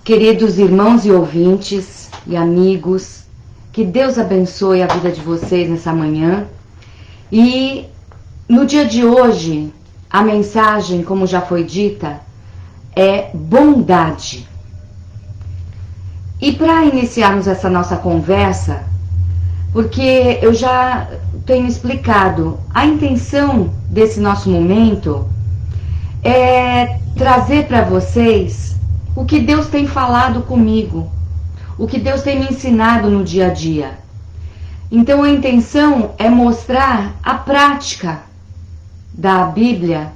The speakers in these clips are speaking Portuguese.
Queridos irmãos e ouvintes e amigos, que Deus abençoe a vida de vocês nessa manhã. E no dia de hoje, a mensagem, como já foi dita, é bondade. E para iniciarmos essa nossa conversa, porque eu já tenho explicado, a intenção desse nosso momento é trazer para vocês o que Deus tem falado comigo, o que Deus tem me ensinado no dia a dia. Então a intenção é mostrar a prática da Bíblia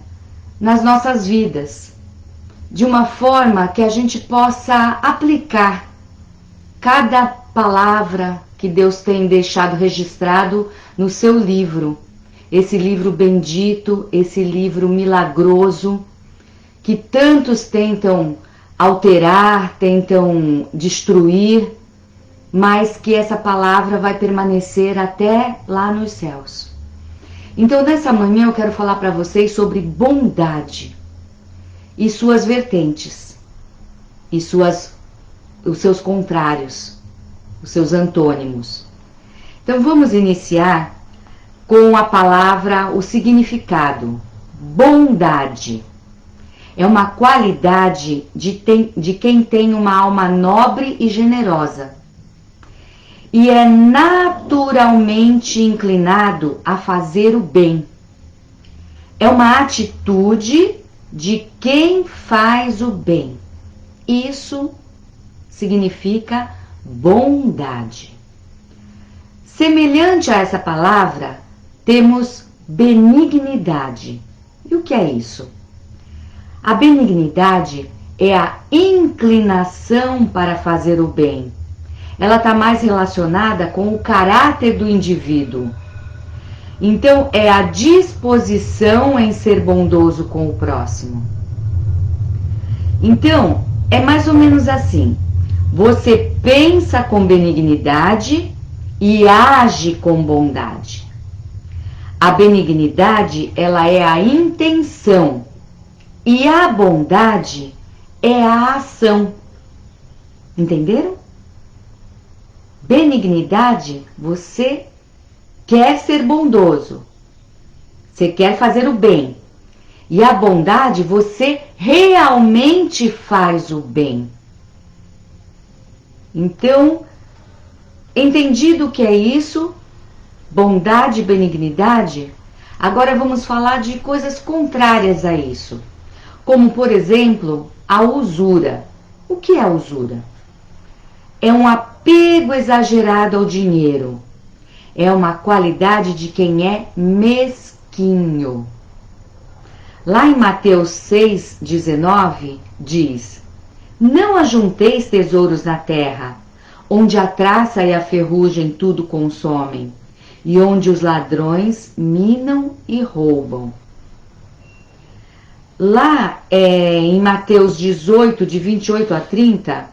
nas nossas vidas, de uma forma que a gente possa aplicar cada palavra que Deus tem deixado registrado no seu livro, esse livro bendito, esse livro milagroso, que tantos tentam alterar, tentam destruir, mas que essa palavra vai permanecer até lá nos céus. Então, nessa manhã eu quero falar para vocês sobre bondade e suas vertentes, e os seus contrários, os seus antônimos. Então, vamos iniciar com a palavra, o significado. Bondade é uma qualidade de quem tem uma alma nobre e generosa e é naturalmente inclinado a fazer o bem. É uma atitude de quem faz o bem. Isso significa bondade. Semelhante a essa palavra, temos benignidade. E o que é isso? A benignidade é a inclinação para fazer o bem. Ela está mais relacionada com o caráter do indivíduo. Então, é a disposição em ser bondoso com o próximo. Então, é mais ou menos assim. Você pensa com benignidade e age com bondade. A benignidade, ela é a intenção. E a bondade é a ação. Entenderam? Benignidade, você quer ser bondoso. Você quer fazer o bem. E a bondade, você realmente faz o bem. Então, entendido o que é isso, bondade e benignidade, agora vamos falar de coisas contrárias a isso. Como, por exemplo, a usura. O que é a usura? É um apego exagerado ao dinheiro. É uma qualidade de quem é mesquinho. Lá em Mateus 6,19 diz: Não ajunteis tesouros na terra, onde a traça e a ferrugem tudo consomem, e onde os ladrões minam e roubam. Lá em Mateus 18, de 28 a 30,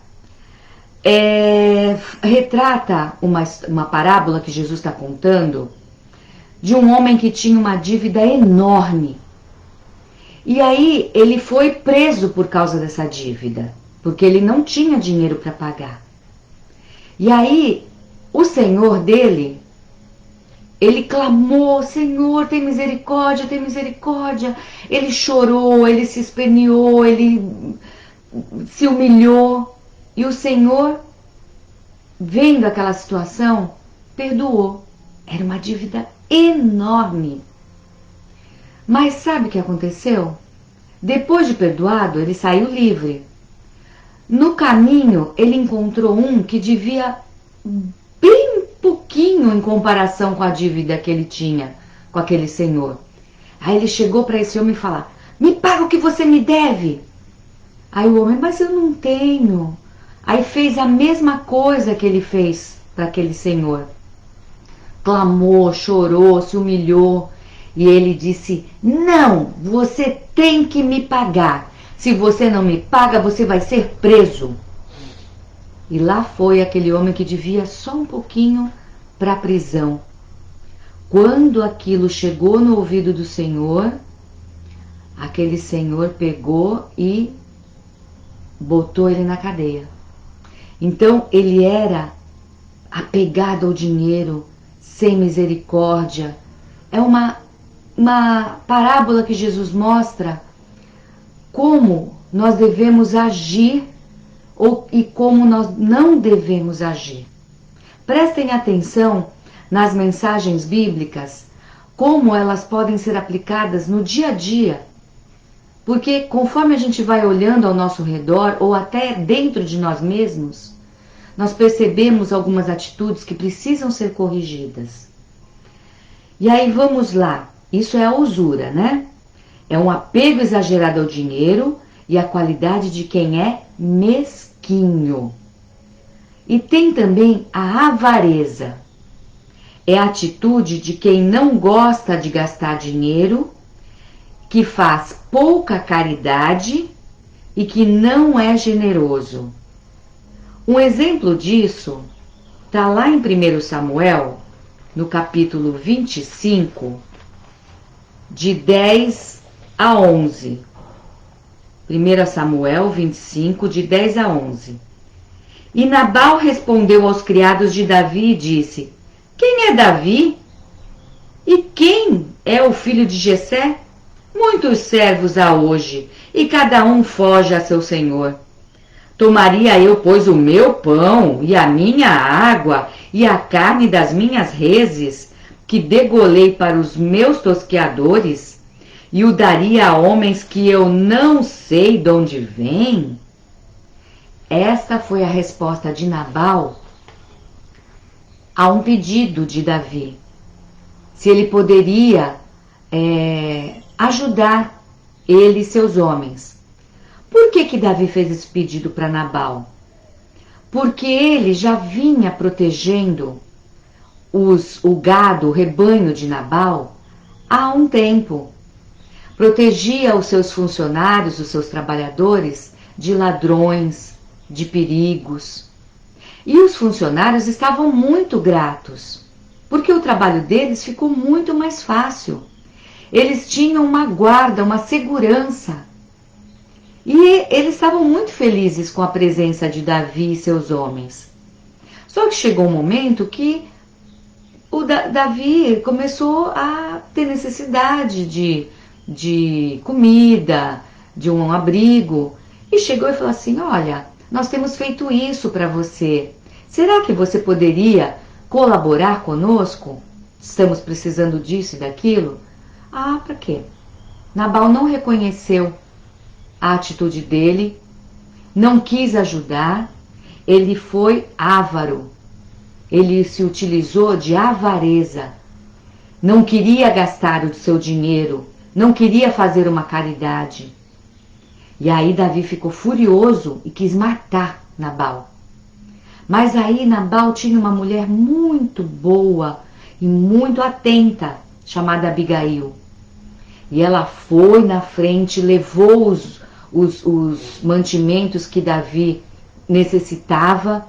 retrata uma parábola que Jesus está contando de um homem que tinha uma dívida enorme. E aí ele foi preso por causa dessa dívida, porque ele não tinha dinheiro para pagar. E aí o senhor dele, ele clamou: Senhor, tem misericórdia, tem misericórdia. Ele chorou, ele se esperneou, ele se humilhou. E o Senhor, vendo aquela situação, perdoou. Era uma dívida enorme. Mas sabe o que aconteceu? Depois de perdoado, ele saiu livre. No caminho, ele encontrou um que devia bem pouquinho em comparação com a dívida que ele tinha com aquele senhor. Aí ele chegou para esse homem e falou: Me paga o que você me deve. Aí o homem: Mas eu não tenho. Aí fez a mesma coisa que ele fez para aquele senhor. Clamou, chorou, se humilhou. E ele disse: Não, você tem que me pagar. Se você não me paga, você vai ser preso. E lá foi aquele homem que devia só um pouquinho para a prisão. Quando aquilo chegou no ouvido do Senhor, aquele senhor pegou e botou ele na cadeia. Então ele era apegado ao dinheiro, sem misericórdia. É uma parábola que Jesus mostra como nós devemos agir e como nós não devemos agir. Prestem atenção nas mensagens bíblicas, como elas podem ser aplicadas no dia a dia. Porque conforme a gente vai olhando ao nosso redor, ou até dentro de nós mesmos, nós percebemos algumas atitudes que precisam ser corrigidas. E aí vamos lá, isso é a usura, né? É um apego exagerado ao dinheiro e a qualidade de quem é mesquinho. E tem também a avareza. É a atitude de quem não gosta de gastar dinheiro, que faz pouca caridade e que não é generoso. Um exemplo disso está lá em 1 Samuel, no capítulo 25, de 10 a 11. 1 Samuel 25, de 10 a 11. E Nabal respondeu aos criados de Davi e disse: Quem é Davi? E quem é o filho de Jessé? Muitos servos há hoje, e cada um foge a seu senhor. Tomaria eu, pois, o meu pão, e a minha água, e a carne das minhas reses, que degolei para os meus tosqueadores, e o daria a homens que eu não sei de onde vêm? Esta foi a resposta de Nabal a um pedido de Davi. Se ele poderia ajudar ele e seus homens. Por que Davi fez esse pedido para Nabal? Porque ele já vinha protegendo o gado, o rebanho de Nabal, há um tempo. Protegia os seus funcionários, os seus trabalhadores, de ladrões, de perigos. E os funcionários estavam muito gratos, porque o trabalho deles ficou muito mais fácil. Eles tinham uma guarda, uma segurança. E eles estavam muito felizes com a presença de Davi e seus homens. Só que chegou um momento que o Davi começou a ter necessidade de comida, de um abrigo. E chegou e falou assim: olha, nós temos feito isso para você. Será que você poderia colaborar conosco? Estamos precisando disso e daquilo. Ah, para quê? Nabal não reconheceu a atitude dele, não quis ajudar, ele foi avaro. Ele se utilizou de avareza. Não queria gastar o seu dinheiro, não queria fazer uma caridade. E aí Davi ficou furioso e quis matar Nabal. Mas aí Nabal tinha uma mulher muito boa e muito atenta, chamada Abigail. E ela foi na frente, levou os mantimentos que Davi necessitava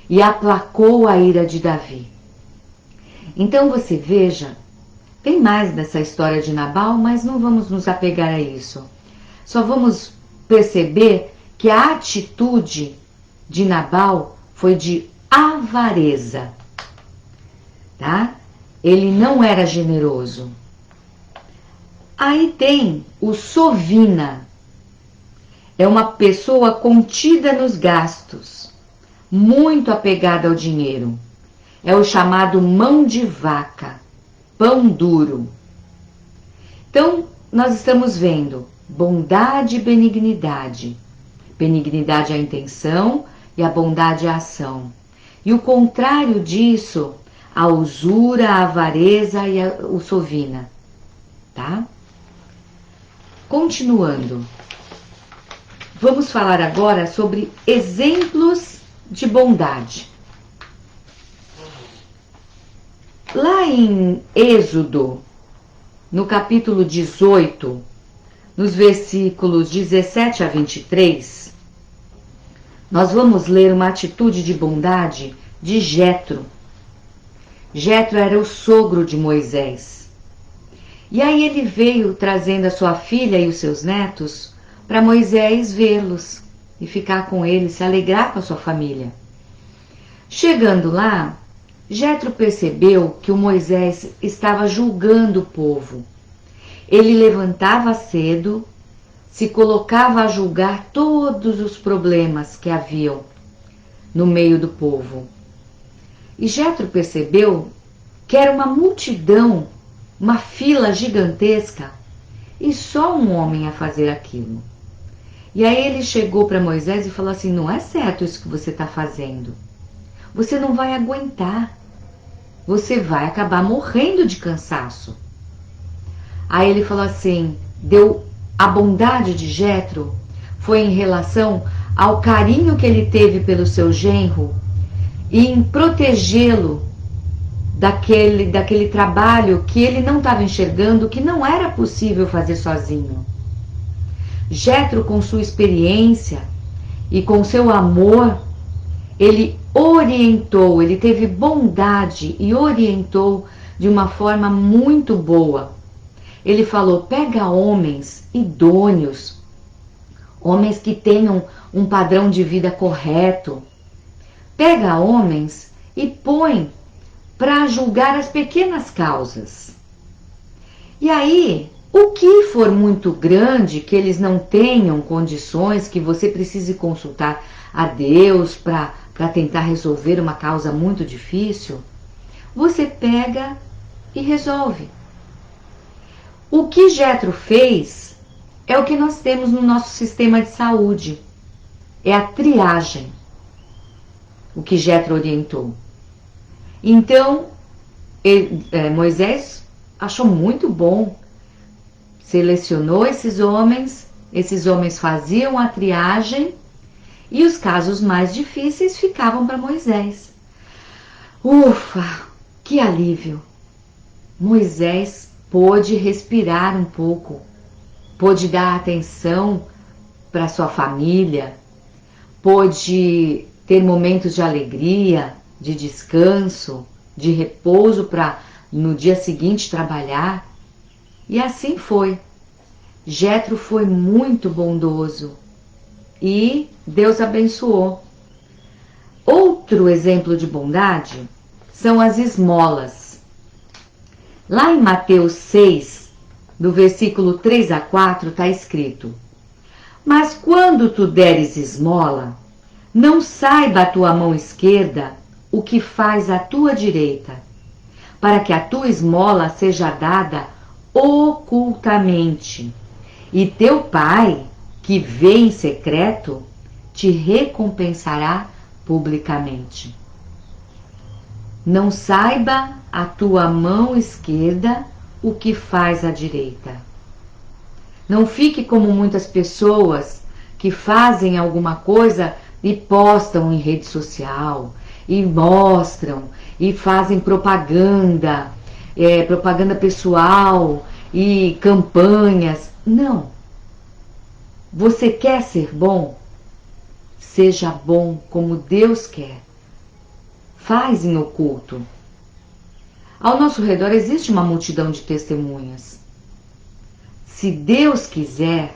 e aplacou a ira de Davi. Então você veja, tem mais dessa história de Nabal, mas não vamos nos apegar a isso. Só vamos perceber que a atitude de Nabal foi de avareza, tá? Ele não era generoso. Aí tem o sovina. É uma pessoa contida nos gastos, muito apegada ao dinheiro. É o chamado mão de vaca, pão duro. Então, nós estamos vendo bondade e benignidade. Benignidade é a intenção e a bondade é a ação. E o contrário disso, a usura, a avareza e o sovina. Tá? Continuando. Vamos falar agora sobre exemplos de bondade. Lá em Êxodo, no capítulo 18, nos versículos 17 a 23, nós vamos ler uma atitude de bondade de Jetro. Jetro era o sogro de Moisés. E aí ele veio trazendo a sua filha e os seus netos para Moisés vê-los. e ficar com ele, se alegrar com a sua família. Chegando lá, Jetro percebeu que o Moisés estava julgando o povo. Ele levantava cedo, se colocava a julgar todos os problemas que haviam no meio do povo. E Jetro percebeu que era uma multidão, uma fila gigantesca, e só um homem a fazer aquilo. E aí ele chegou para Moisés e falou assim: não é certo isso que você está fazendo. Você não vai aguentar. Você vai acabar morrendo de cansaço. Aí ele falou assim, a bondade de Jetro foi em relação ao carinho que ele teve pelo seu genro e em protegê-lo daquele trabalho que ele não estava enxergando, que não era possível fazer sozinho. Jetro, com sua experiência e com seu amor, ele orientou, ele teve bondade e orientou de uma forma muito boa. Ele falou: pega homens idôneos, homens que tenham um padrão de vida correto. Pega homens e põe para julgar as pequenas causas. E aí, o que for muito grande, que eles não tenham condições, que você precise consultar a Deus para tentar resolver uma causa muito difícil, você pega e resolve. O que Jetro fez é o que nós temos no nosso sistema de saúde. É a triagem. O que Jetro orientou. Então, Moisés achou muito bom. Selecionou esses homens faziam a triagem e os casos mais difíceis ficavam para Moisés. Ufa, que alívio! Moisés pôde respirar um pouco, pôde dar atenção para sua família, pôde ter momentos de alegria, de descanso, de repouso para no dia seguinte trabalhar. E assim foi. Jetro foi muito bondoso e Deus abençoou. Outro exemplo de bondade são as esmolas. Lá em Mateus 6, do versículo 3 a 4, está escrito: mas quando tu deres esmola, não saiba a tua mão esquerda o que faz a tua direita, para que a tua esmola seja dada ocultamente, e teu Pai, que vê em secreto, te recompensará publicamente. Não saiba a tua mão esquerda o que faz a direita. Não fique como muitas pessoas que fazem alguma coisa e postam em rede social, e mostram, e fazem propaganda, propaganda pessoal e campanhas. Não. Você quer ser bom? Seja bom como Deus quer. Faz em oculto. Ao nosso redor existe uma multidão de testemunhas. Se Deus quiser,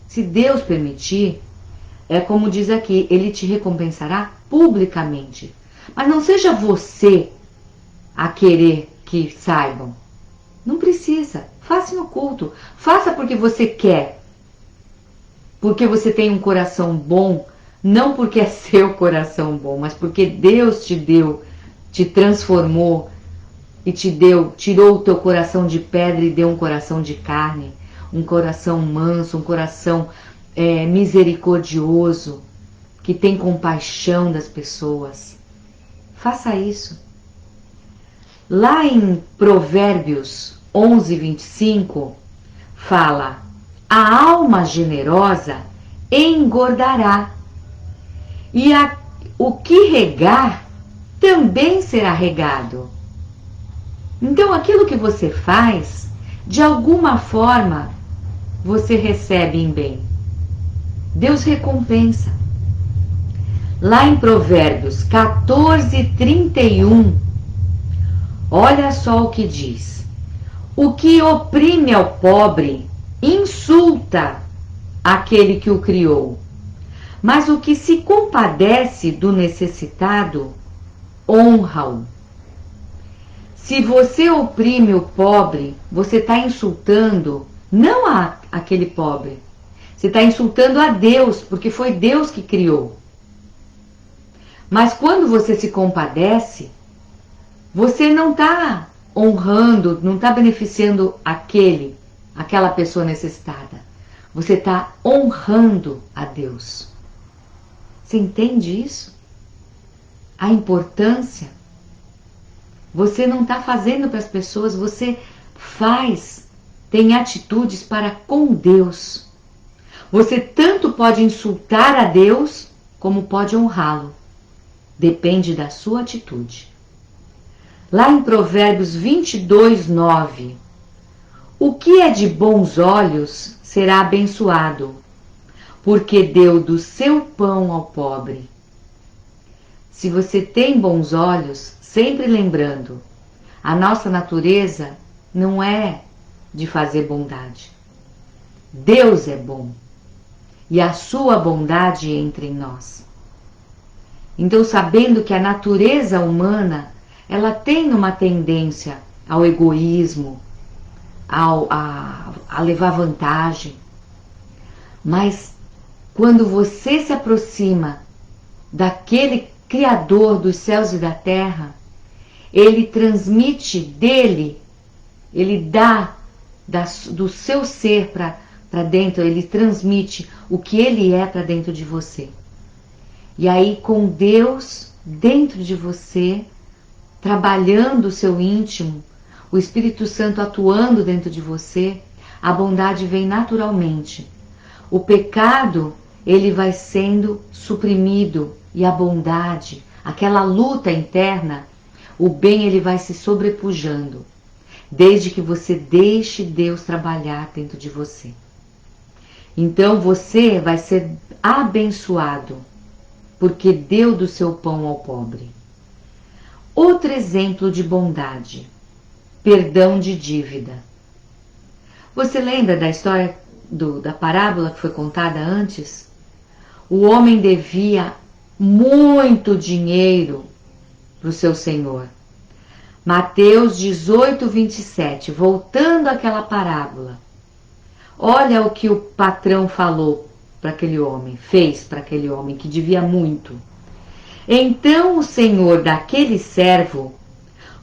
se Deus permitir, é como diz aqui, Ele te recompensará publicamente. Mas não seja você a querer que saibam. Não precisa. Faça em oculto. Faça porque você quer. Porque você tem um coração bom. Não porque é seu coração bom, mas porque Deus te deu, te transformou e tirou o teu coração de pedra e deu um coração de carne. Um coração manso, um coração misericordioso, que tem compaixão das pessoas. Faça isso. Lá em Provérbios 11, 25, fala: a alma generosa engordará, e o que regar também será regado. Então aquilo que você faz, de alguma forma, você recebe em bem. Deus recompensa. Lá em Provérbios 14, 31, olha só o que diz: o que oprime ao pobre insulta aquele que o criou, Mas o que se compadece do necessitado, honra-o. Se você oprime o pobre, você está insultando não aquele pobre. Você está insultando a Deus, porque foi Deus que criou. Mas quando você se compadece, você não está honrando, não está beneficiando aquela pessoa necessitada. Você está honrando a Deus. Você entende isso? A importância? Você não está fazendo para as pessoas, você faz, tem atitudes para com Deus. Você tanto pode insultar a Deus, como pode honrá-lo. Depende da sua atitude. Lá em Provérbios 22, 9. O que é de bons olhos será abençoado, porque deu do seu pão ao pobre. Se você tem bons olhos, sempre lembrando, a nossa natureza não é de fazer bondade. Deus é bom e a sua bondade entra em nós. Então, sabendo que a natureza humana, ela tem uma tendência ao egoísmo, a levar vantagem. Mas quando você se aproxima daquele Criador dos céus e da terra, ele transmite dele, ele dá do seu ser para dentro, ele transmite o que ele é para dentro de você. E aí, com Deus dentro de você, trabalhando o seu íntimo, o Espírito Santo atuando dentro de você, a bondade vem naturalmente. O pecado, ele vai sendo suprimido, e a bondade, aquela luta interna, o bem ele vai se sobrepujando, desde que você deixe Deus trabalhar dentro de você. Então você vai ser abençoado, porque deu do seu pão ao pobre. Outro exemplo de bondade, perdão de dívida. Você lembra da história da parábola que foi contada antes? O homem devia muito dinheiro para o seu senhor. Mateus 18, 27, voltando àquela parábola. Olha o que o patrão falou para aquele homem, fez para aquele homem que devia muito. Então o senhor daquele servo,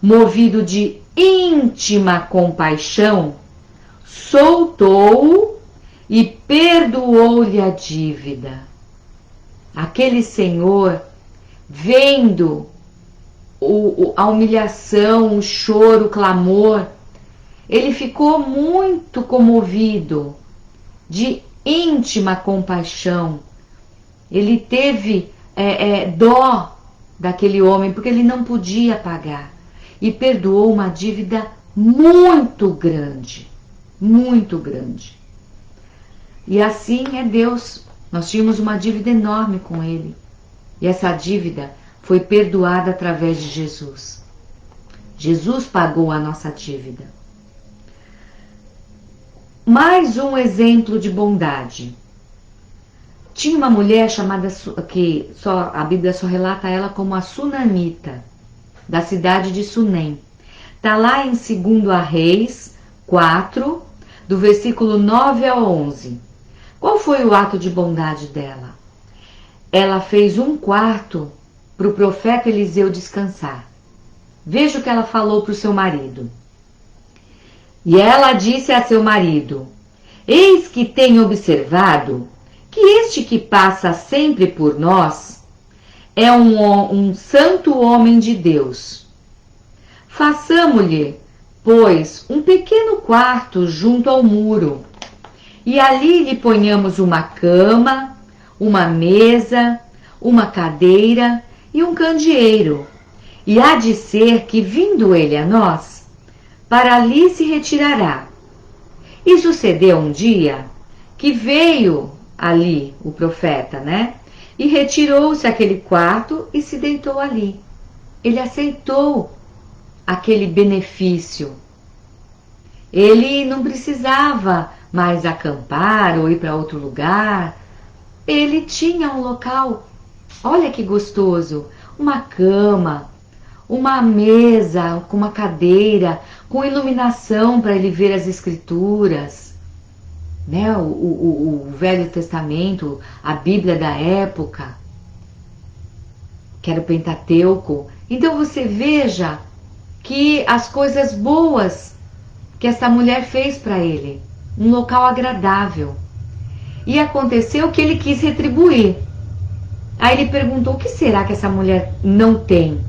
movido de íntima compaixão, soltou-o e perdoou-lhe a dívida. Aquele senhor, vendo a humilhação, o choro, o clamor, ele ficou muito comovido, de íntima compaixão. Ele teve dó daquele homem, porque ele não podia pagar, e perdoou uma dívida muito grande, muito grande. E assim é Deus. Nós tínhamos uma dívida enorme com ele, e essa dívida foi perdoada através de Jesus. Jesus pagou a nossa dívida. Mais um exemplo de bondade. Tinha uma mulher chamada, que a Bíblia só relata ela como a Sunamita, da cidade de Sunem. Está lá em 2 Reis 4, do versículo 9 ao 11. Qual foi o ato de bondade dela? Ela fez um quarto para o profeta Eliseu descansar. Veja o que ela falou para o seu marido. E ela disse a seu marido: eis que tenho observado que este que passa sempre por nós é um santo homem de Deus. Façamo-lhe, pois, um pequeno quarto junto ao muro, e ali lhe ponhamos uma cama, uma mesa, uma cadeira e um candeeiro. E há de ser que, vindo ele a nós, para ali se retirará. E sucedeu um dia que veio ali o profeta, e retirou-se àquele quarto e se deitou ali. Ele aceitou aquele benefício. Ele não precisava mais acampar ou ir para outro lugar. ele tinha um local, olha que gostoso, uma cama, uma mesa com uma cadeira, com iluminação para ele ver as escrituras, né? O Velho Testamento, a Bíblia da época, que era o Pentateuco. Então você veja que as coisas boas que essa mulher fez para ele, um local agradável. E aconteceu que ele quis retribuir. Aí ele perguntou: o que será que essa mulher não tem?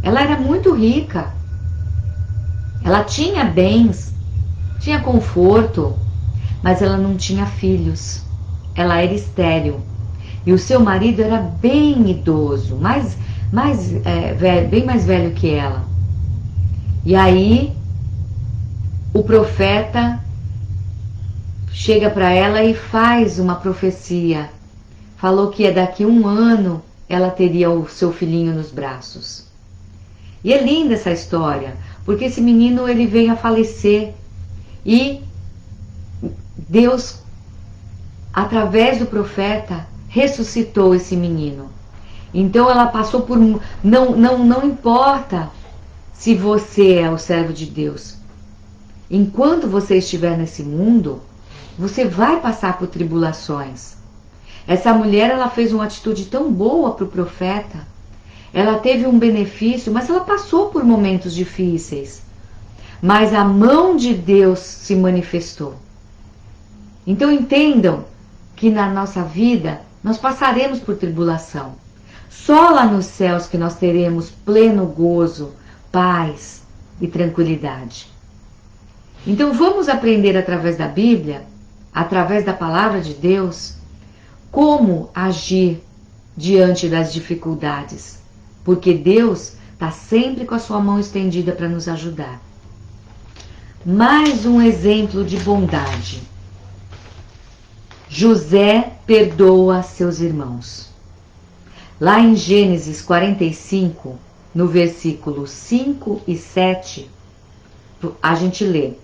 Ela era muito rica, ela tinha bens, tinha conforto, mas ela não tinha filhos. Ela era estéril. E o seu marido era bem idoso, bem mais velho que ela. E aí o profeta chega para ela e faz uma profecia. Falou que daqui 1 ano ela teria o seu filhinho nos braços. E é linda essa história, porque esse menino ele veio a falecer e Deus, através do profeta, ressuscitou esse menino. Então ela passou por... Não importa se você é o servo de Deus. Enquanto você estiver nesse mundo, você vai passar por tribulações. Essa mulher, ela fez uma atitude tão boa para o profeta. Ela teve um benefício, mas ela passou por momentos difíceis. Mas a mão de Deus se manifestou. Então entendam que na nossa vida nós passaremos por tribulação. Só lá nos céus que nós teremos pleno gozo, paz e tranquilidade. Então vamos aprender através da Bíblia, através da palavra de Deus, como agir diante das dificuldades. Porque Deus está sempre com a sua mão estendida para nos ajudar. Mais um exemplo de bondade. José perdoa seus irmãos. Lá em Gênesis 45, no versículo 5 e 7, a gente lê: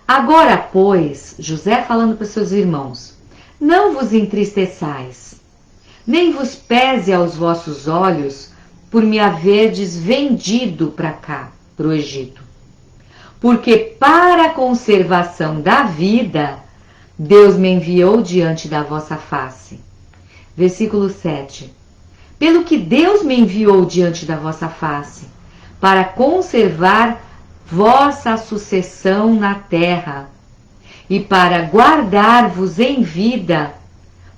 agora, pois, José falando para seus irmãos, não vos entristeçais, nem vos pese aos vossos olhos por me haverdes vendido para cá, para o Egito. Porque para a conservação da vida, Deus me enviou diante da vossa face. Versículo 7. Pelo que Deus me enviou diante da vossa face, para conservar vossa sucessão na terra, e para guardar-vos em vida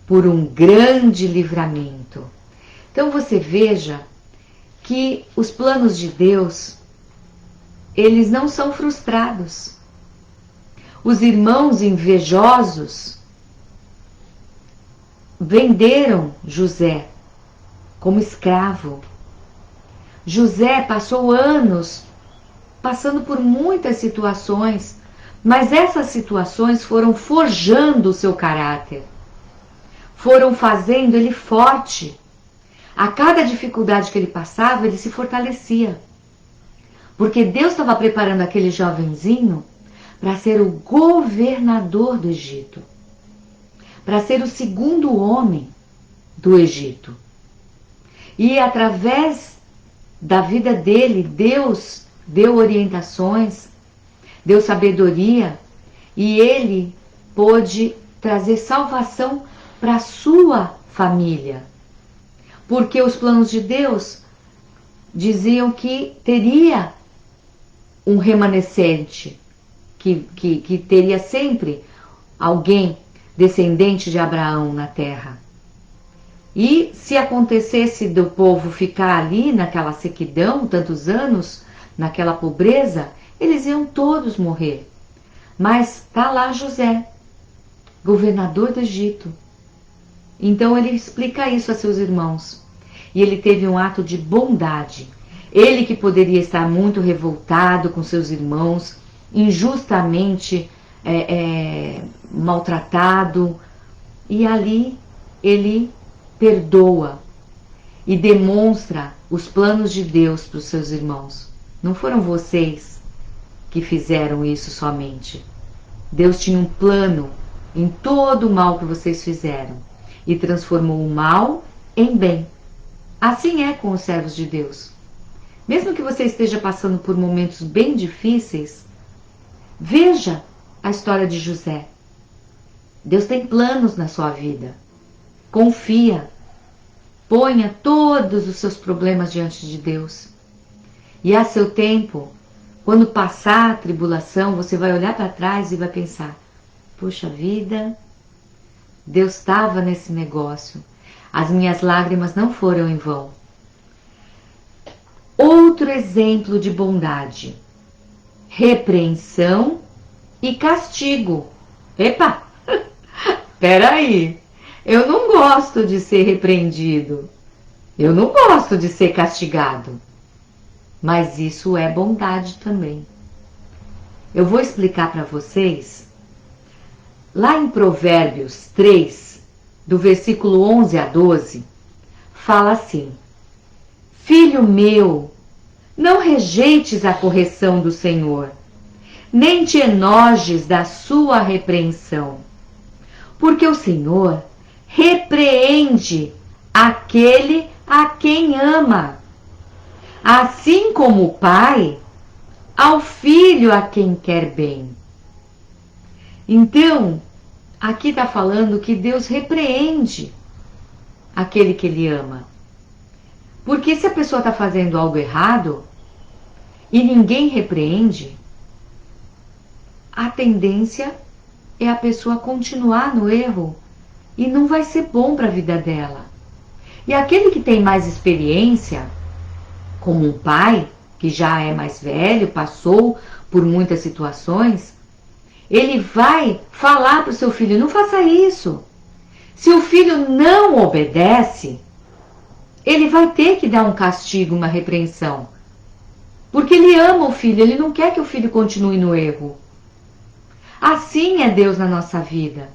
por um grande livramento. Então você veja que os planos de Deus, eles não são frustrados. Os irmãos invejosos venderam José como escravo. José passou anos passando por muitas situações, mas essas situações foram forjando o seu caráter, foram fazendo ele forte. A cada dificuldade que ele passava, ele se fortalecia, porque Deus estava preparando aquele jovenzinho para ser o governador do Egito, para ser o segundo homem do Egito. E através da vida dele, Deus deu orientações, deu sabedoria, e ele pôde trazer salvação para a sua família. Porque os planos de Deus diziam que teria um remanescente, que teria sempre alguém descendente de Abraão na terra. E se acontecesse do povo ficar ali naquela sequidão, tantos anos, naquela pobreza, eles iam todos morrer. Mas está lá José, governador do Egito. Então ele explica isso a seus irmãos. E ele teve um ato de bondade. Ele que poderia estar muito revoltado com seus irmãos, injustamente maltratado. E ali ele perdoa e demonstra os planos de Deus para os seus irmãos. Não foram vocês que fizeram isso somente. Deus tinha um plano em todo o mal que vocês fizeram. e transformou o mal em bem. Assim é com os servos de Deus. Mesmo que você esteja passando por momentos bem difíceis, veja a história de José. Deus tem planos na sua vida. Confia. Ponha todos os seus problemas diante de Deus. E a seu tempo, quando passar a tribulação, você vai olhar para trás e vai pensar: puxa vida, Deus estava nesse negócio. As minhas lágrimas não foram em vão. Outro exemplo de bondade: repreensão e castigo. Epa! Peraí, eu não gosto de ser repreendido. Eu não gosto de ser castigado. Mas isso é bondade também. Eu vou explicar para vocês. Lá em Provérbios 3, do versículo 11 a 12, fala assim: Filho meu, não rejeites a correção do Senhor, nem te enojes da sua repreensão, porque o Senhor repreende aquele a quem ama, assim como o pai ao filho a quem quer bem. Então, aqui está falando que Deus repreende aquele que ele ama. Porque se a pessoa está fazendo algo errado e ninguém repreende, a tendência é a pessoa continuar no erro e não vai ser bom para a vida dela. E aquele que tem mais experiência, como um pai, que já é mais velho, passou por muitas situações, ele vai falar para o seu filho: não faça isso. Se o filho não obedece, ele vai ter que dar um castigo, uma repreensão. Porque ele ama o filho, ele não quer que o filho continue no erro. Assim é Deus na nossa vida.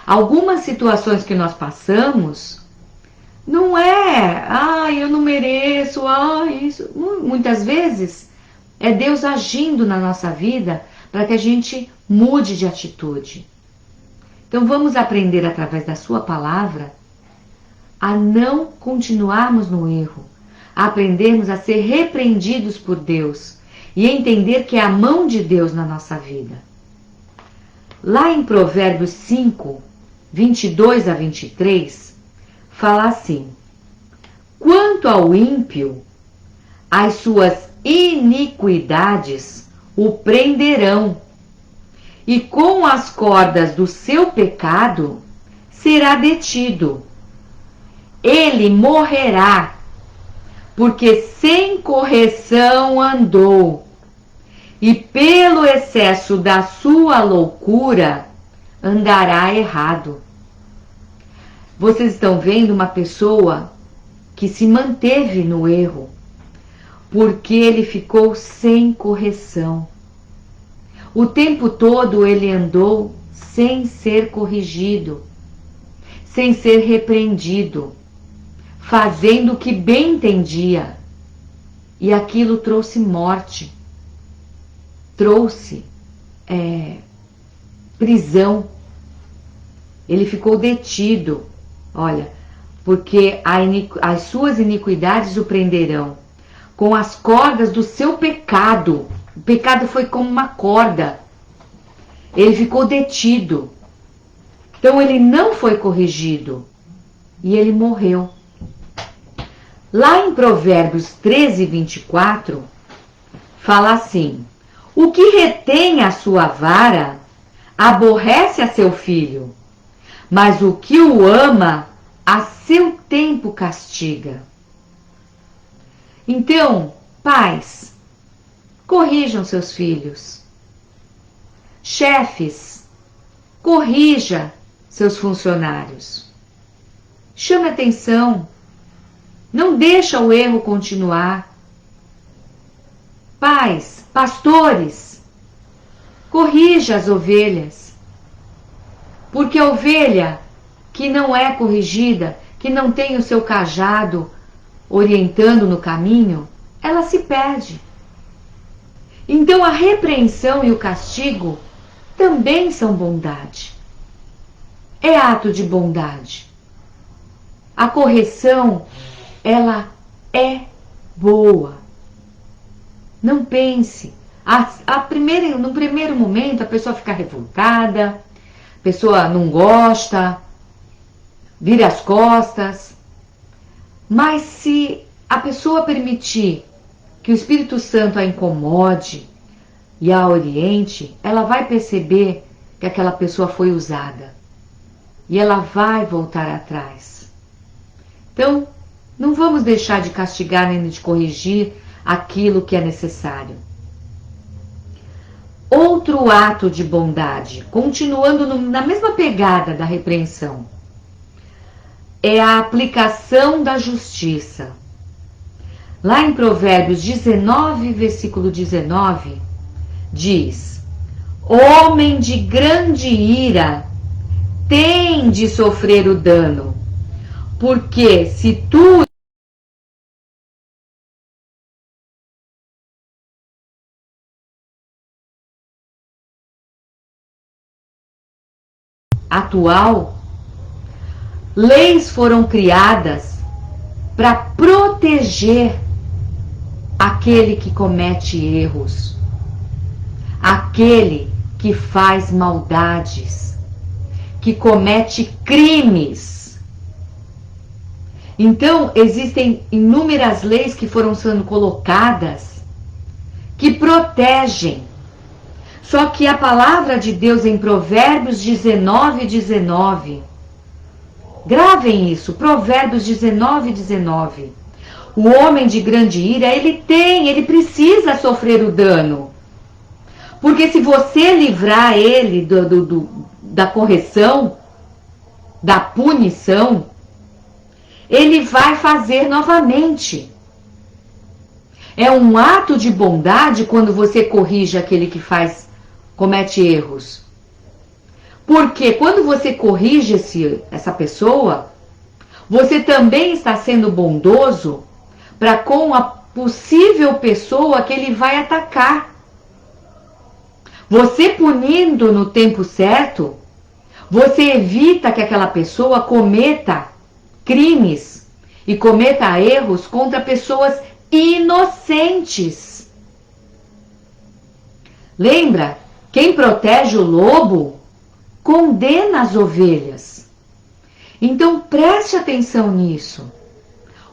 Algumas situações que nós passamos, não é, eu não mereço, isso. Muitas vezes é Deus agindo na nossa vida para que a gente mude de atitude. Então vamos aprender através da sua palavra a não continuarmos no erro, a aprendermos a ser repreendidos por Deus e entender que é a mão de Deus na nossa vida. Lá em Provérbios 5, 22 a 23, fala assim: quanto ao ímpio, as suas iniquidades o prenderão, e com as cordas do seu pecado será detido. Ele morrerá, porque sem correção andou, e pelo excesso da sua loucura andará errado. Vocês estão vendo uma pessoa que se manteve no erro, porque ele ficou sem correção. O tempo todo ele andou sem ser corrigido, sem ser repreendido, fazendo o que bem entendia. E aquilo trouxe morte, trouxe prisão. Ele ficou detido, olha, porque as suas iniquidades o prenderão, com as cordas do seu pecado. O pecado foi como uma corda. Ele ficou detido. Então ele não foi corrigido. E ele morreu. Lá em Provérbios 13, 24, fala assim: o que retém a sua vara aborrece a seu filho, mas o que o ama a seu tempo castiga. Então, pais, corrijam seus filhos. Chefes, corrija seus funcionários. Chame atenção. Não deixa o erro continuar. Pais, pastores, corrija as ovelhas. Porque a ovelha que não é corrigida, que não tem o seu cajado orientando no caminho, ela se perde. Então a repreensão e o castigo também são bondade. É ato de bondade. A correção, ela é boa. Não pense. No primeiro momento a pessoa fica revoltada, a pessoa não gosta, vira as costas. Mas se a pessoa permitir que o Espírito Santo a incomode e a oriente, ela vai perceber que aquela pessoa foi usada. E ela vai voltar atrás. Então, não vamos deixar de castigar nem de corrigir aquilo que é necessário. Outro ato de bondade, continuando na mesma pegada da repreensão, é a aplicação da justiça. Lá em Provérbios 19, versículo 19, diz: homem de grande ira tem de sofrer o dano, porque se tu atual, leis foram criadas para proteger aquele que comete erros, aquele que faz maldades, que comete crimes. Então, existem inúmeras leis que foram sendo colocadas que protegem. Só que a palavra de Deus em Provérbios 19, 19, gravem isso, Provérbios 19, 19. O homem de grande ira, ele precisa sofrer o dano. Porque se você livrar ele da correção, da punição, ele vai fazer novamente. É um ato de bondade quando você corrige aquele que comete erros. Porque quando você corrige essa pessoa, você também está sendo bondoso para com a possível pessoa que ele vai atacar. Você punindo no tempo certo, você evita que aquela pessoa cometa crimes e cometa erros contra pessoas inocentes. Lembra? Quem protege o lobo condena as ovelhas. Então preste atenção nisso.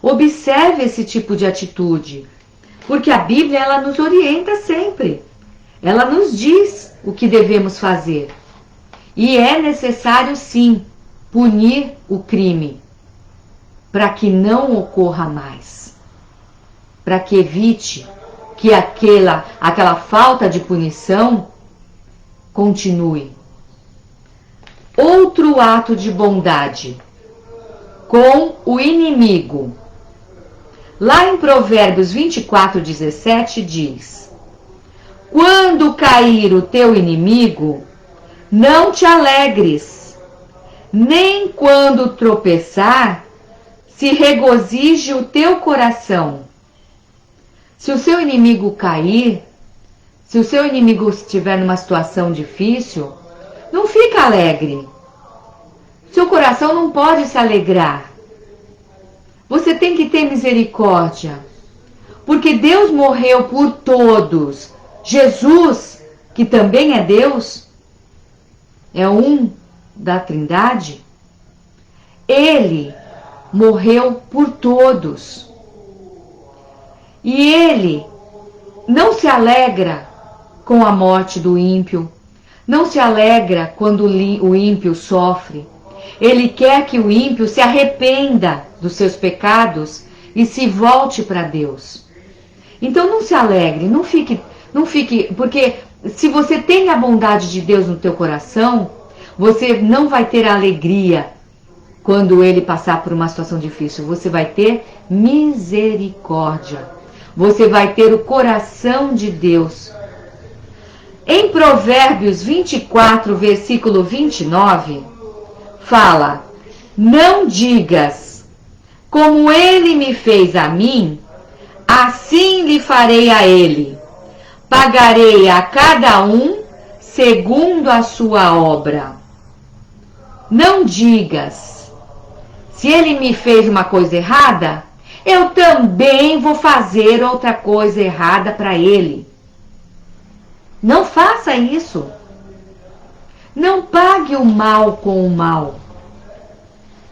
Observe esse tipo de atitude, porque a Bíblia ela nos orienta sempre. Ela nos diz o que devemos fazer. E é necessário sim punir o crime para que não ocorra mais. Para que evite que aquela falta de punição continue. Outro ato de bondade com o inimigo. Lá em Provérbios 24, 17 diz: quando cair o teu inimigo, não te alegres, nem quando tropeçar, se regozije o teu coração. Se o seu inimigo cair, se o seu inimigo estiver numa situação difícil, não fica alegre. Seu coração não pode se alegrar. Você tem que ter misericórdia, porque Deus morreu por todos. Jesus, que também é Deus, é um da Trindade, ele morreu por todos. E ele não se alegra com a morte do ímpio, não se alegra quando o ímpio sofre. Ele quer que o ímpio se arrependa dos seus pecados e se volte para Deus. Então não se alegre, não fique, porque se você tem a bondade de Deus no teu coração, você não vai ter alegria quando ele passar por uma situação difícil. Você vai ter misericórdia. Você vai ter o coração de Deus. Em Provérbios 24, versículo 29, fala: não digas, como ele me fez a mim, assim lhe farei a ele. Pagarei a cada um segundo a sua obra. Não digas. Se ele me fez uma coisa errada, eu também vou fazer outra coisa errada para ele. Não faça isso. Não pague o mal com o mal.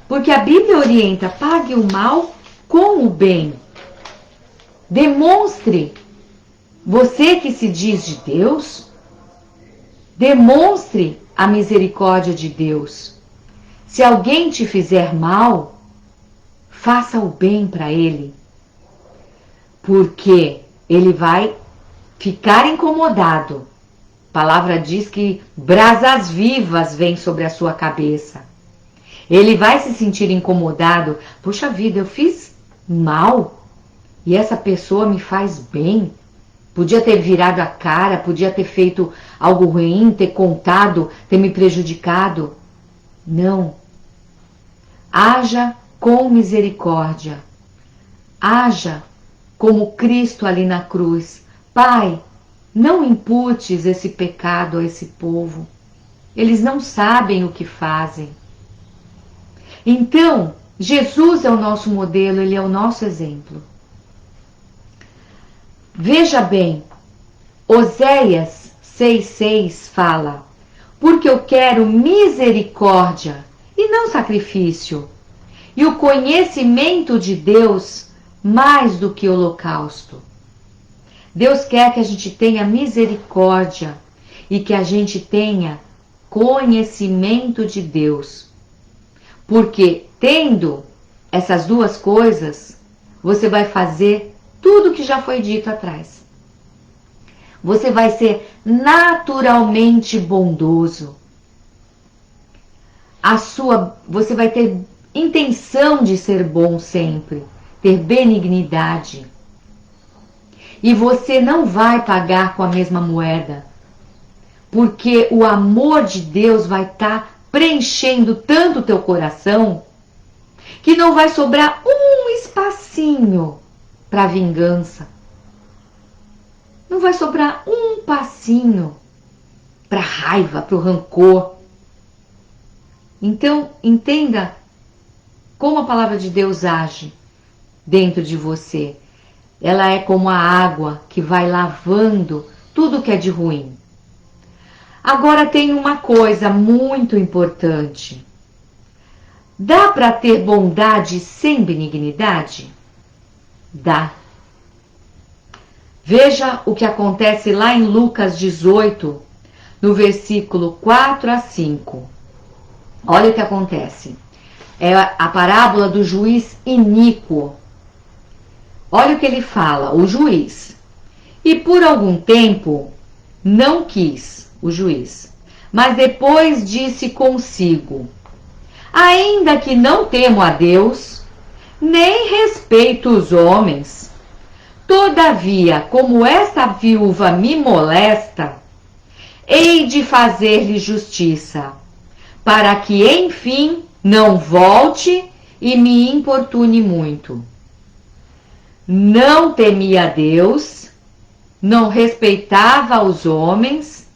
Porque a Bíblia orienta, pague o mal com o bem. Demonstre. Você que se diz de Deus, demonstre a misericórdia de Deus. Se alguém te fizer mal, faça o bem para ele. Porque ele vai ficar incomodado. A palavra diz que brasas vivas vêm sobre a sua cabeça. Ele vai se sentir incomodado. Puxa vida, eu fiz mal e essa pessoa me faz bem. Podia ter virado a cara, podia ter feito algo ruim, ter contado, ter me prejudicado. Não. Haja com misericórdia. Haja como Cristo ali na cruz. Pai, não imputes esse pecado a esse povo. Eles não sabem o que fazem. Então, Jesus é o nosso modelo, ele é o nosso exemplo. Veja bem, Oséias 6,6 fala: porque eu quero misericórdia e não sacrifício, e o conhecimento de Deus mais do que holocausto. Deus quer que a gente tenha misericórdia e que a gente tenha conhecimento de Deus. Porque tendo essas duas coisas, você vai fazer tudo que já foi dito atrás. Você vai ser naturalmente bondoso. Você vai ter intenção de ser bom sempre, ter benignidade. E você não vai pagar com a mesma moeda, porque o amor de Deus vai estar preenchendo tanto o teu coração, que não vai sobrar um espacinho para vingança. Não vai sobrar um passinho para raiva, para o rancor. Então, entenda como a palavra de Deus age dentro de você. Ela é como a água que vai lavando tudo que é de ruim. Agora tem uma coisa muito importante. Dá para ter bondade sem benignidade? Dá. Veja o que acontece lá em Lucas 18, no versículo 4 a 5. Olha o que acontece. É a parábola do juiz iníquo. Olha o que ele fala, o juiz. E por algum tempo não quis o juiz, mas depois disse consigo: ainda que não temo a Deus, nem respeito os homens, todavia, como esta viúva me molesta, hei de fazer-lhe justiça, para que, enfim, não volte e me importune muito. Não temia a Deus, não respeitava os homens,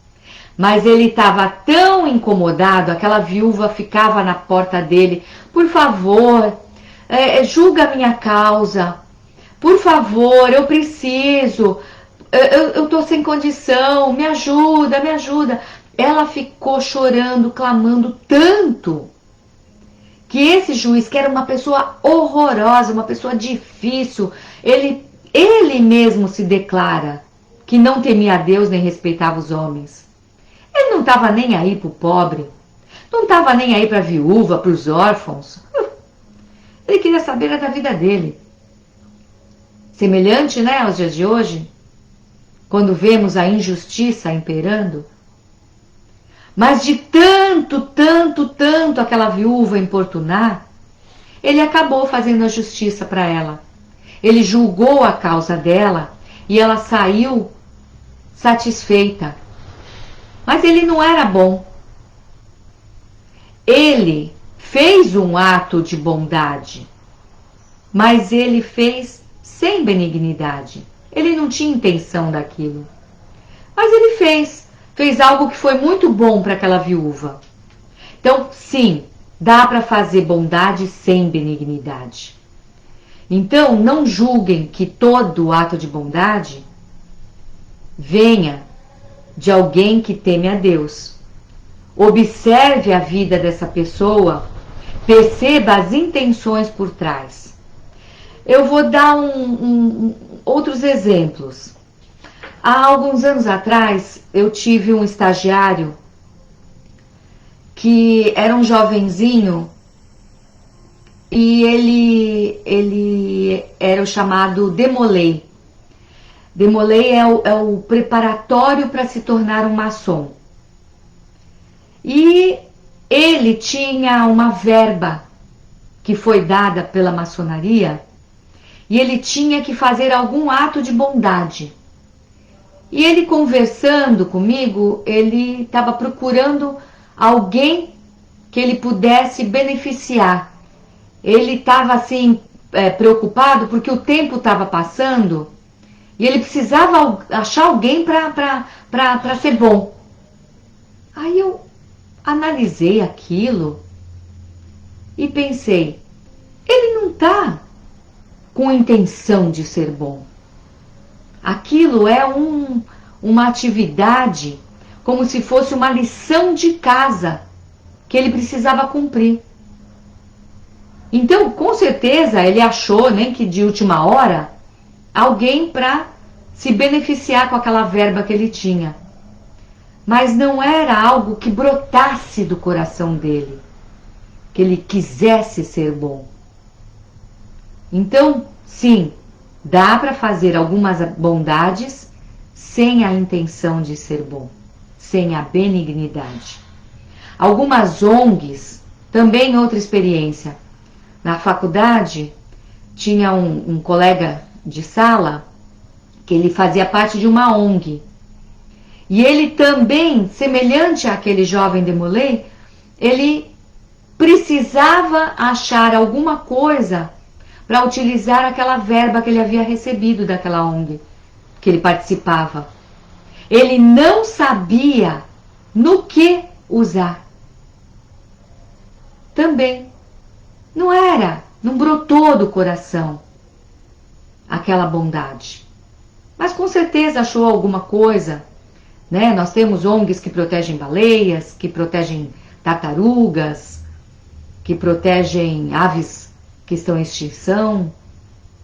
mas ele estava tão incomodado, aquela viúva ficava na porta dele: por favor, julga a minha causa, por favor, eu preciso, eu estou sem condição, me ajuda, me ajuda. Ela ficou chorando, clamando tanto, que esse juiz, que era uma pessoa horrorosa, uma pessoa difícil, ele mesmo se declara que não temia a Deus nem respeitava os homens. Ele não estava nem aí para o pobre, não estava nem aí para a viúva, para os órfãos. Ele queria saber da vida dele. Semelhante, né, aos dias de hoje, quando vemos a injustiça imperando. Mas de tanto aquela viúva importunar, ele acabou fazendo a justiça para ela. Ele julgou a causa dela e ela saiu satisfeita. Mas ele não era bom. Ele fez um ato de bondade, mas ele fez sem benignidade. Ele não tinha intenção daquilo. Mas ele fez algo que foi muito bom para aquela viúva. Então, sim, dá para fazer bondade sem benignidade. Então, não julguem que todo ato de bondade venha de alguém que teme a Deus. Observe a vida dessa pessoa, perceba as intenções por trás. Eu vou dar outros exemplos. Há alguns anos atrás, eu tive um estagiário que era um jovenzinho e ele era o chamado Demolei. Demolei é o preparatório para se tornar um maçom. E ele tinha uma verba que foi dada pela maçonaria e ele tinha que fazer algum ato de bondade. E ele conversando comigo, ele estava procurando alguém que ele pudesse beneficiar. Ele estava assim preocupado porque o tempo estava passando e ele precisava achar alguém para ser bom. Aí eu analisei aquilo e pensei, ele não está com intenção de ser bom. Aquilo é uma atividade como se fosse uma lição de casa que ele precisava cumprir. Então, com certeza, ele achou, nem que de última hora, alguém para se beneficiar com aquela verba que ele tinha. Mas não era algo que brotasse do coração dele, que ele quisesse ser bom. Então, sim, dá para fazer algumas bondades sem a intenção de ser bom, sem a benignidade. Algumas ONGs, também outra experiência. Na faculdade, tinha um colega de sala que ele fazia parte de uma ONG. E ele também, semelhante àquele jovem Demolei, ele precisava achar alguma coisa para utilizar aquela verba que ele havia recebido daquela ONG que ele participava. Ele não sabia no que usar. Também não brotou do coração aquela bondade. Mas com certeza achou alguma coisa, né? Nós temos ONGs que protegem baleias, que protegem tartarugas, que protegem aves que estão em extinção,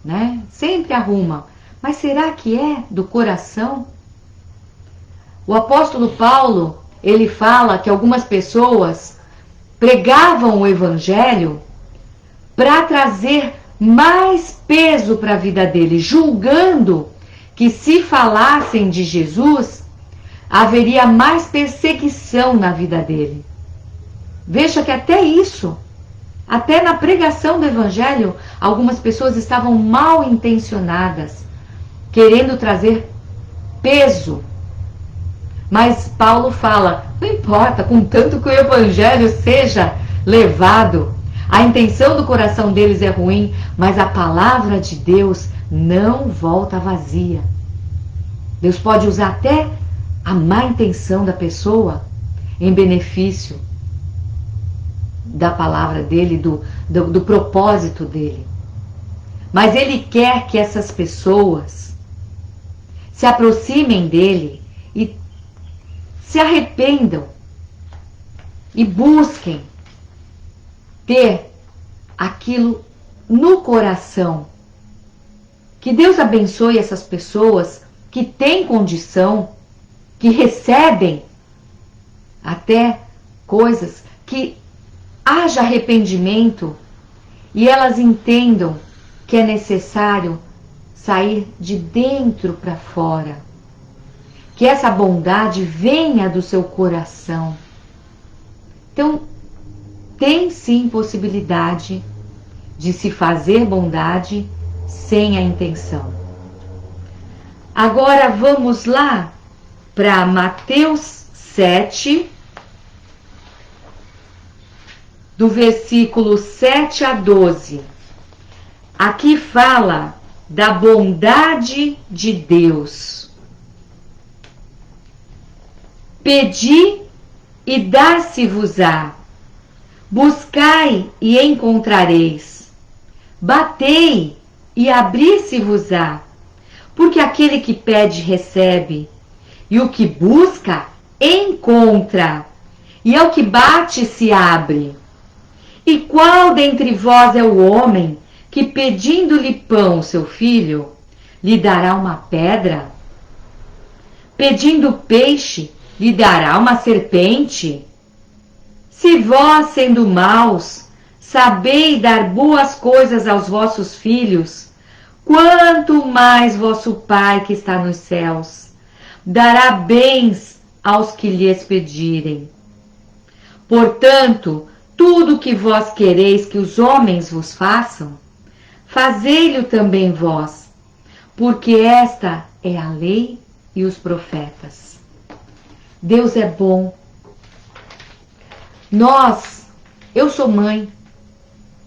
né? Sempre arruma. Mas será que é do coração? O apóstolo Paulo, ele fala que algumas pessoas pregavam o evangelho para trazer mais peso para a vida dele, julgando que se falassem de Jesus, haveria mais perseguição na vida dele. Veja que até isso, até na pregação do evangelho, algumas pessoas estavam mal intencionadas, querendo trazer peso. Mas Paulo fala, não importa, contanto que o evangelho seja levado. A intenção do coração deles é ruim, mas a palavra de Deus não volta vazia. Deus pode usar até a má intenção da pessoa em benefício da palavra dele, do propósito dele. Mas ele quer que essas pessoas se aproximem dele e se arrependam e busquem ter aquilo no coração. Que Deus abençoe essas pessoas que têm condição, que recebem até coisas, que haja arrependimento e elas entendam que é necessário sair de dentro para fora. Que essa bondade venha do seu coração. Então, tem sim possibilidade de se fazer bondade sem a intenção. Agora vamos lá para Mateus 7, do versículo 7 a 12. Aqui fala da bondade de Deus. Pedi e dar-se-vos-á. Buscai e encontrareis. Batei e abrir-se-vos-á. Porque aquele que pede, recebe. E o que busca, encontra. E ao que bate, se abre. E qual dentre vós é o homem que, pedindo-lhe pão, seu filho, lhe dará uma pedra? Pedindo peixe, lhe dará uma serpente? Se vós, sendo maus, sabeis dar boas coisas aos vossos filhos, quanto mais vosso Pai que está nos céus dará bens aos que lhes pedirem. Portanto, tudo que vós quereis que os homens vos façam, fazei-lo também vós, porque esta é a lei e os profetas. Deus é bom. Eu sou mãe.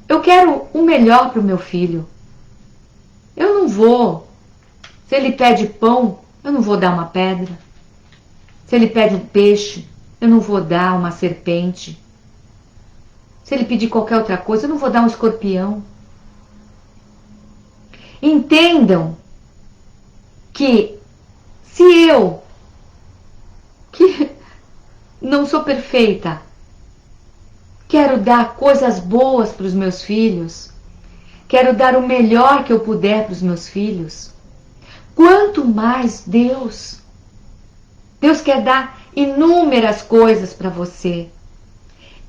Eu quero o melhor para o meu filho. Eu não vou. Se ele pede pão, eu não vou dar uma pedra. Se ele pede um peixe, eu não vou dar uma serpente. Se ele pedir qualquer outra coisa, eu não vou dar um escorpião. Entendam que se eu, que não sou perfeita, quero dar coisas boas para os meus filhos, quero dar o melhor que eu puder para os meus filhos, quanto mais Deus. Deus quer dar inúmeras coisas para você.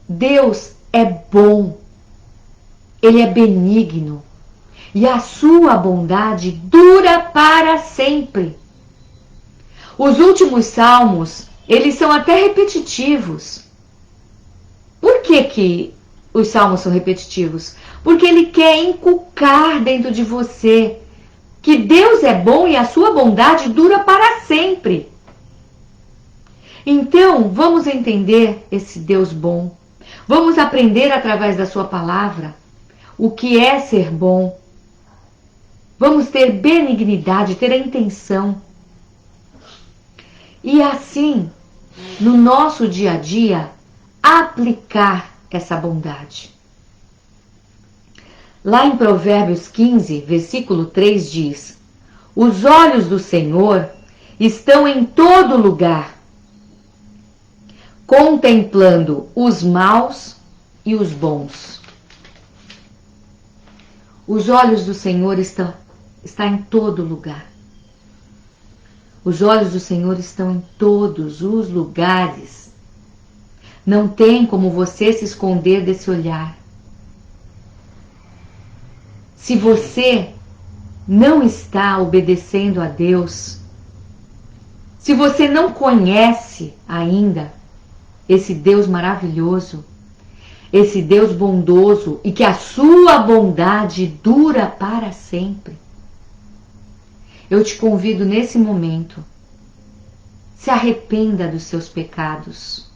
Deus é bom, Ele é benigno e a sua bondade dura para sempre. Os últimos salmos, eles são até repetitivos. Por que os salmos são repetitivos? Porque ele quer inculcar dentro de você que Deus é bom e a sua bondade dura para sempre. Então, vamos entender esse Deus bom. Vamos aprender através da sua palavra o que é ser bom. Vamos ter benignidade, ter a intenção. E assim, no nosso dia a dia, aplicar essa bondade. Lá em Provérbios 15, versículo 3 diz: os olhos do Senhor estão em todo lugar, contemplando os maus e os bons. Os olhos do Senhor estão em todo lugar. Os olhos do Senhor estão em todos os lugares. Não tem como você se esconder desse olhar. Se você não está obedecendo a Deus, se você não conhece ainda esse Deus maravilhoso, esse Deus bondoso e que a sua bondade dura para sempre, eu te convido nesse momento, se arrependa dos seus pecados,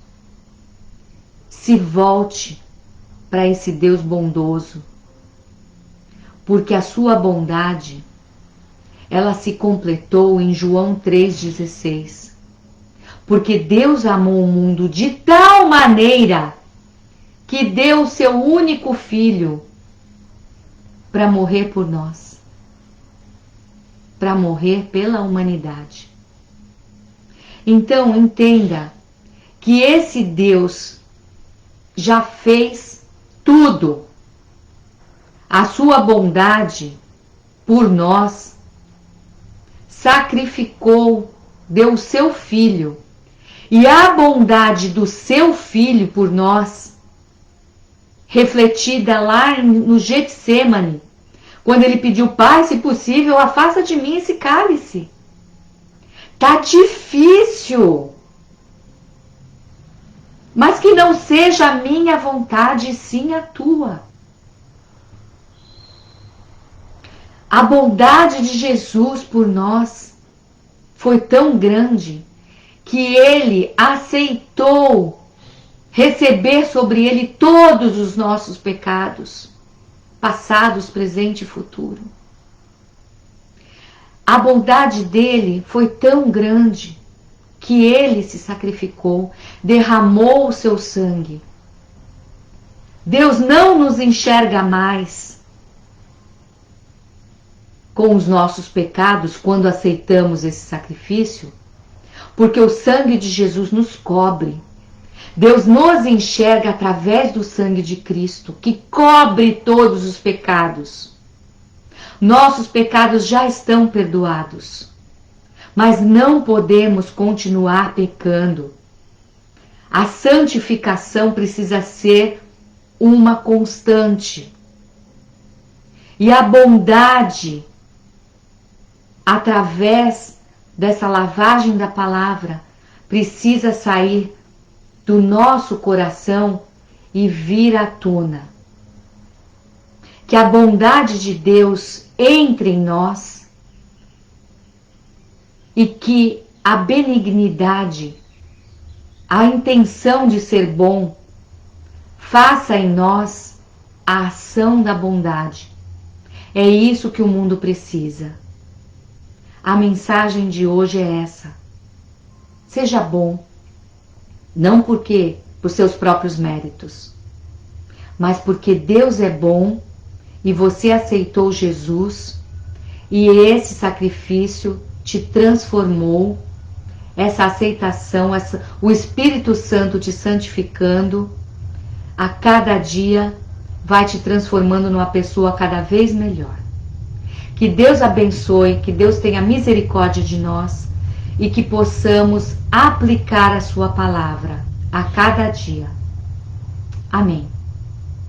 se volte para esse Deus bondoso, porque a sua bondade, ela se completou em João 3,16. Porque Deus amou o mundo de tal maneira que deu o seu único filho para morrer por nós, para morrer pela humanidade. Então entenda que esse Deus já fez tudo. A sua bondade por nós, sacrificou, deu o seu filho. E a bondade do seu filho por nós, refletida lá no Getsêmani, quando ele pediu: Pai, se possível, afasta de mim esse cálice. Tá difícil. Mas que não seja a minha vontade, sim a tua. A bondade de Jesus por nós foi tão grande que ele aceitou receber sobre ele todos os nossos pecados, passados, presente e futuro. A bondade dele foi tão grande que ele se sacrificou, derramou o seu sangue Deus não nos enxerga mais com os nossos pecados quando aceitamos esse sacrifício, porque o sangue de Jesus nos cobre. Deus nos enxerga através do sangue de Cristo, que cobre todos os pecados. Nossos pecados já estão perdoados, mas não podemos continuar pecando. A santificação precisa ser uma constante. E a bondade, através dessa lavagem da palavra, precisa sair do nosso coração e vir à tona. Que a bondade de Deus entre em nós e que a benignidade, a intenção de ser bom, faça em nós a ação da bondade. É isso que o mundo precisa. A mensagem de hoje é essa. Seja bom, não porque por seus próprios méritos, mas porque Deus é bom e você aceitou Jesus e esse sacrifício te transformou, essa aceitação, o Espírito Santo te santificando, a cada dia vai te transformando numa pessoa cada vez melhor. Que Deus abençoe, que Deus tenha misericórdia de nós e que possamos aplicar a sua palavra a cada dia. Amém.